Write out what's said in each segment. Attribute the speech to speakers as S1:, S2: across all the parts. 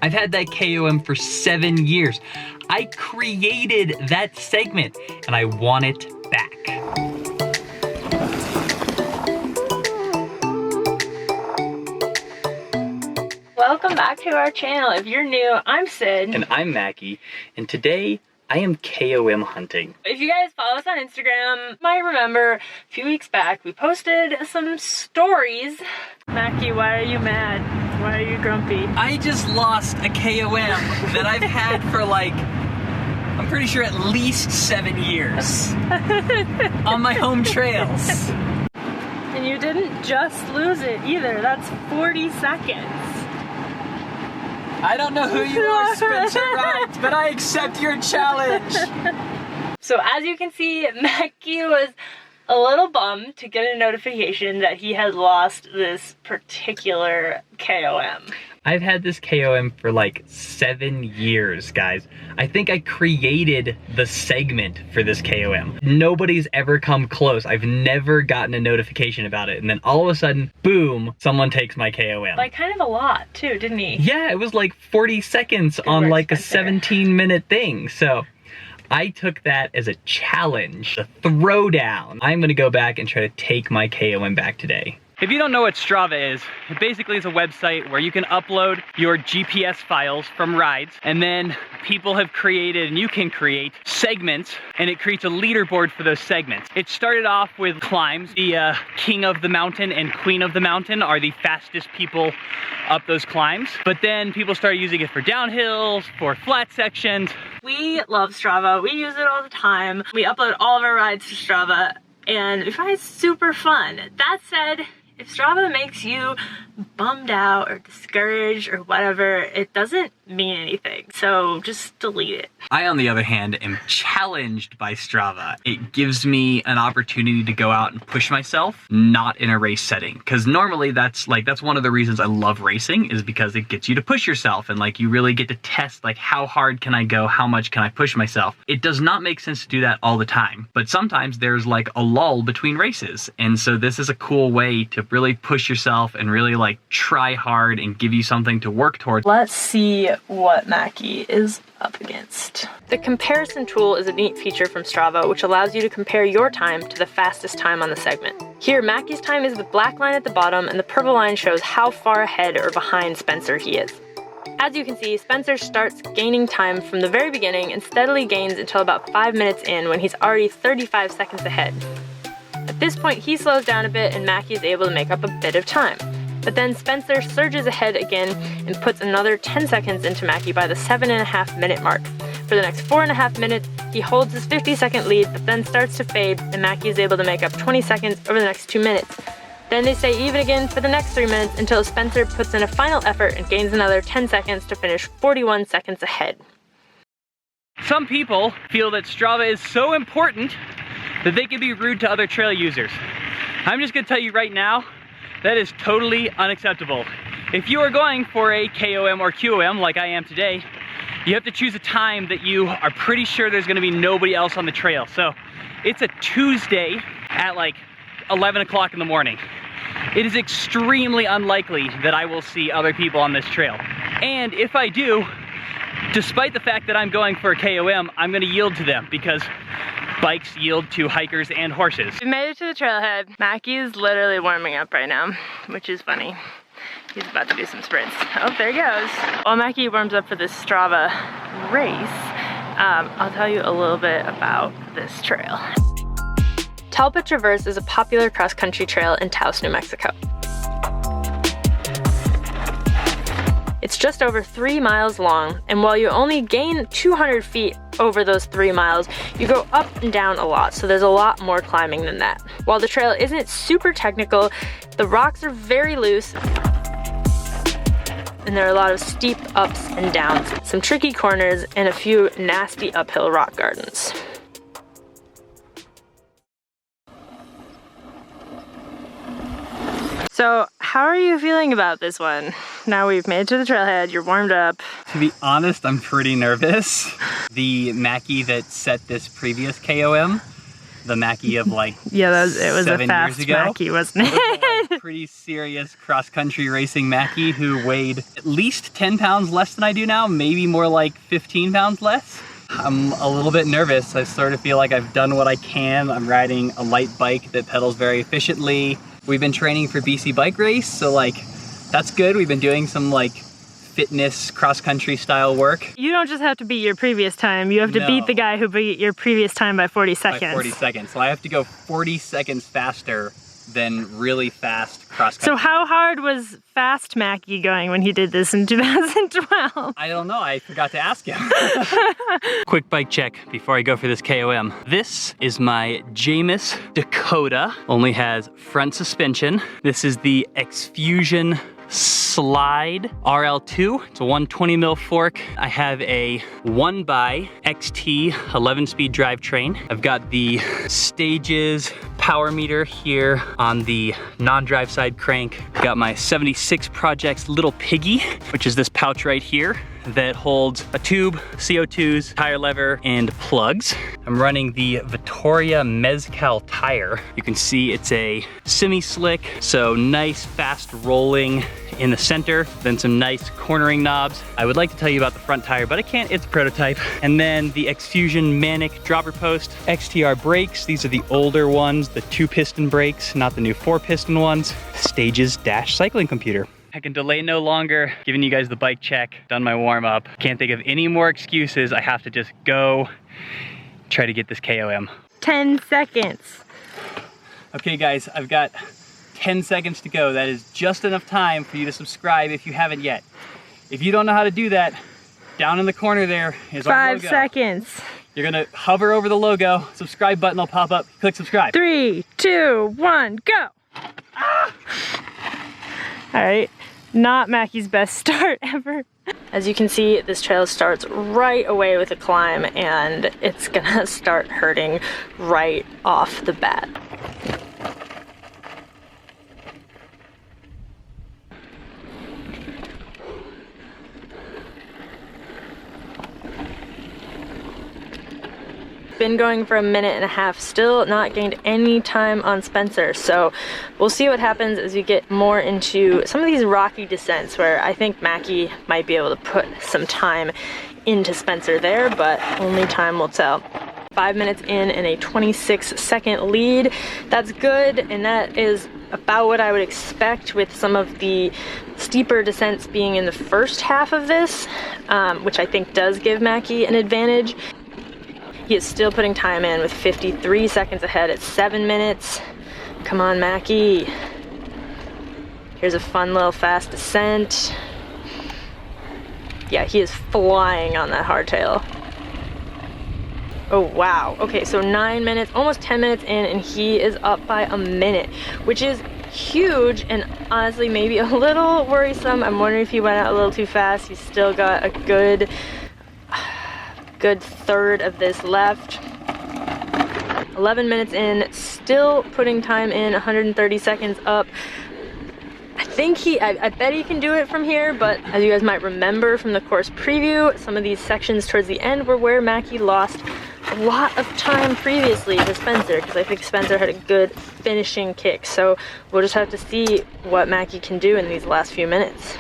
S1: I've had that KOM for 7 years. I created that segment and I want it back.
S2: Welcome back to our channel. If you're new, I'm Sid.
S1: And I'm Mackie, and today I am KOM hunting.
S2: If you guys follow us on Instagram, you might remember a few weeks back we posted some stories. Mackie, why are you mad? Why are you grumpy?
S1: I just lost a KOM that I've had for like, I'm pretty sure at least 7 years on my home trails.
S2: And you didn't just lose it either. That's 40 seconds.
S1: I don't know who you are, Spencer Wright, but I accept your challenge.
S2: So as you can see, Mackie was a little bummed to get a notification that he had lost this particular KOM.
S1: I've had this KOM for like 7 years, guys. I think I created the segment for this KOM. Nobody's ever come close. I've never gotten a notification about it. And then all of a sudden, boom, someone takes my KOM.
S2: Like kind of a lot too, didn't he?
S1: Yeah, it was like 40 seconds on like a 17-minute thing. So I took that as a challenge, a throwdown. I'm gonna go back and try to take my KOM back today. If you don't know what Strava is, it basically is a website where you can upload your GPS files from rides, and then people have created, and you can create segments, and it creates a leaderboard for those segments. It started off with climbs. The king of the mountain and queen of the mountain are the fastest people up those climbs, but then people started using it for downhills, for flat sections.
S2: We love Strava. We use it all the time. We upload all of our rides to Strava, and we find it super fun. That said, if Strava makes you bummed out or discouraged or whatever, it doesn't mean anything. So just delete it. I, on the other hand, am challenged by Strava. It gives me an opportunity to go out and push myself, not in a race setting. Because normally that's one of the reasons I love racing, is because it gets you to push yourself and like you really get to test like how hard can I go, how much can I push myself. It does not make sense to do that all the time, but sometimes there's like a lull between races. And so this is a cool way to really push yourself and really like try hard and give you something to work towards. Let's see what Mackie is up against. The comparison tool is a neat feature from Strava which allows you to compare your time to the fastest time on the segment. Here, Mackie's time is the black line at the bottom and the purple line shows how far ahead or behind Spencer he is. As you can see, Spencer starts gaining time from the very beginning and steadily gains until about 5 minutes in when he's already 35 seconds ahead. At this point, he slows down a bit and Mackie is able to make up a bit of time. But then Spencer surges ahead again and puts another 10 seconds into Mackie by the 7.5 minute mark. For the next 4.5 minutes, he holds his 50-second lead, but then starts to fade, and Mackie is able to make up 20 seconds over the next 2 minutes. Then they stay even again for the next 3 minutes until Spencer puts in a final effort and gains another 10 seconds to finish 41 seconds ahead. Some people feel that Strava is so important that they can be rude to other trail users. I'm just gonna tell you right now, that is totally unacceptable. If you are going for a KOM or QOM like I am today, you have to choose a time that you are pretty sure there's gonna be nobody else on the trail. So it's a Tuesday at like 11 o'clock in the morning. It is extremely unlikely that I will see other people on this trail. And if I do, despite the fact that I'm going for a KOM, I'm gonna yield to them because bikes yield to hikers and horses. We made it to the trailhead. Mackie is literally warming up right now, which is funny. He's about to do some sprints. Oh, there he goes. While Mackie warms up for this Strava race, I'll tell you a little bit about this trail. Talpa Traverse is a popular cross-country trail in Taos, New Mexico. It's just over 3 miles long, and while you only gain 200 feet over those 3 miles, you go up and down a lot, so there's a lot more climbing than that. While the trail isn't super technical, the rocks are very loose, and there are a lot of steep ups and downs, some tricky corners, and a few nasty uphill rock gardens. So, how are you feeling about this one? Now we've made it to the trailhead, you're warmed up.
S1: To be honest, I'm pretty nervous. The Mackie that set this previous KOM the Mackie of like
S2: Yeah, it was a
S1: 7
S2: fast
S1: years ago.
S2: Mackie, wasn't
S1: It was a,
S2: it?
S1: like, pretty serious cross-country racing Mackie who weighed at least 10 pounds less than I do now, maybe more like 15 pounds less. I'm a little bit nervous. I sort of feel like I've done what I can. I'm riding a light bike that pedals very efficiently. We've been training for BC Bike Race, so like, that's good. We've been doing some like fitness cross-country style work.
S2: You don't just have to beat your previous time, you have to beat the guy who beat your previous time by 40 seconds.
S1: By 40 seconds. So I have to go 40 seconds faster than really fast cross-country.
S2: So how hard was fast Mackie going when he did this in 2012?
S1: I don't know, I forgot to ask him. Quick bike check before I go for this KOM. This is my Jamis Dakota, only has front suspension. This is the X-Fusion Slide RL2. It's a 120 mil fork. I have a 1x XT 11-speed drivetrain. I've got the Stages power meter here on the non-drive side crank. Got my 76 Projects Little Piggy, which is this pouch right here that holds a tube, CO2s, tire lever, and plugs. I'm running the Vittoria Mezcal tire. You can see it's a semi-slick, so nice fast rolling in the center, then some nice cornering knobs. I would like to tell you about the front tire, but I can't, it's a prototype. And then the X-Fusion Manic dropper post, XTR brakes. These are the older ones, the 2-piston brakes, not the new 4-piston ones. Stages dash cycling computer. I can delay no longer, giving you guys the bike check, done my warm up. Can't think of any more excuses. I have to just go try to get this KOM.
S2: 10 seconds.
S1: Okay guys, I've got 10 seconds to go. That is just enough time for you to subscribe if you haven't yet. If you don't know how to do that, down in the corner there is our logo.
S2: 5 seconds.
S1: You're gonna hover over the logo, subscribe button will pop up, click subscribe.
S2: 3, 2, 1, go.
S1: Ah!
S2: All right, not Mackie's best start ever. As you can see, this trail starts right away with a climb and it's gonna start hurting right off the bat. Been going for a minute and a half, still not gained any time on Spencer, so we'll see what happens as we get more into some of these rocky descents where I think Mackie might be able to put some time into Spencer there, but only time will tell. 5 minutes in and a 26-second lead. That's good, and that is about what I would expect with some of the steeper descents being in the first half of this, which I think does give Mackie an advantage. He is still putting time in with 53 seconds ahead at 7 minutes. Come on, Mackie. Here's a fun little fast descent. Yeah, he is flying on that hardtail. Oh, wow. Okay, so 9 minutes, almost 10 minutes in, and he is up by a minute, which is huge and honestly maybe a little worrisome. I'm wondering if he went out a little too fast. He's still got a good third of this left. 11 minutes in, still putting time in, 130 seconds up. I bet he can do it from here, but as you guys might remember from the course preview, some of these sections towards the end were where Mackie lost a lot of time previously to Spencer, because I think Spencer had a good finishing kick. So we'll just have to see what Mackie can do in these last few minutes.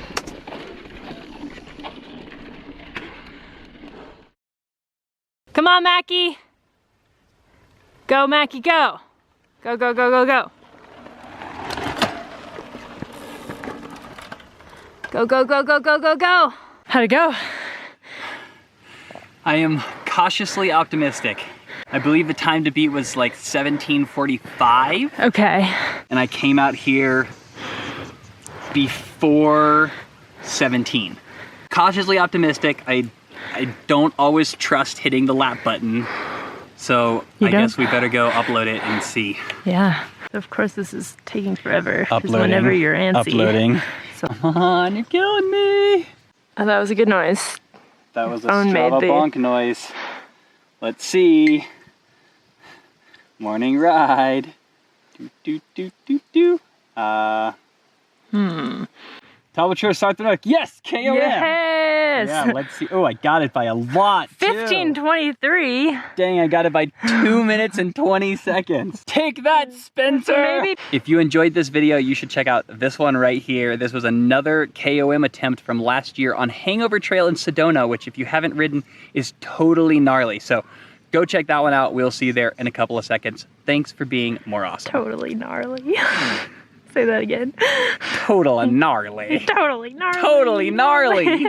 S2: Come on, Mackie. Go, Mackie, go. Go, go, go, go, go. Go, go, go, go, go, go, go. How'd it go?
S1: I am cautiously optimistic. I believe the time to beat was like 17:45.
S2: Okay.
S1: And I came out here before 17. Cautiously optimistic. I don't always trust hitting the lap button. So I guess we better go upload it and see.
S2: Yeah. Of course this is taking forever. Uploading. Whenever you're antsy.
S1: Uploading. So. Come on, you're killing me.
S2: Oh, that was a good noise.
S1: That was a Strava bonk noise. Let's see. Morning ride. Do, do, do, do, do. Talbot start the note. Yes, KOM.
S2: Yes.
S1: Yeah, let's see. Oh, I got it by a lot too.
S2: 15:23.
S1: Dang, I got it by 2 minutes and 20 seconds. Take that, Spencer!
S2: Maybe.
S1: If you enjoyed this video, you should check out this one right here. This was another KOM attempt from last year on Hangover Trail in Sedona, which if you haven't ridden is totally gnarly. So go check that one out. We'll see you there in a couple of seconds. Thanks for being more awesome.
S2: Totally gnarly. Say that again.
S1: Total and gnarly.
S2: Totally gnarly.
S1: Totally gnarly.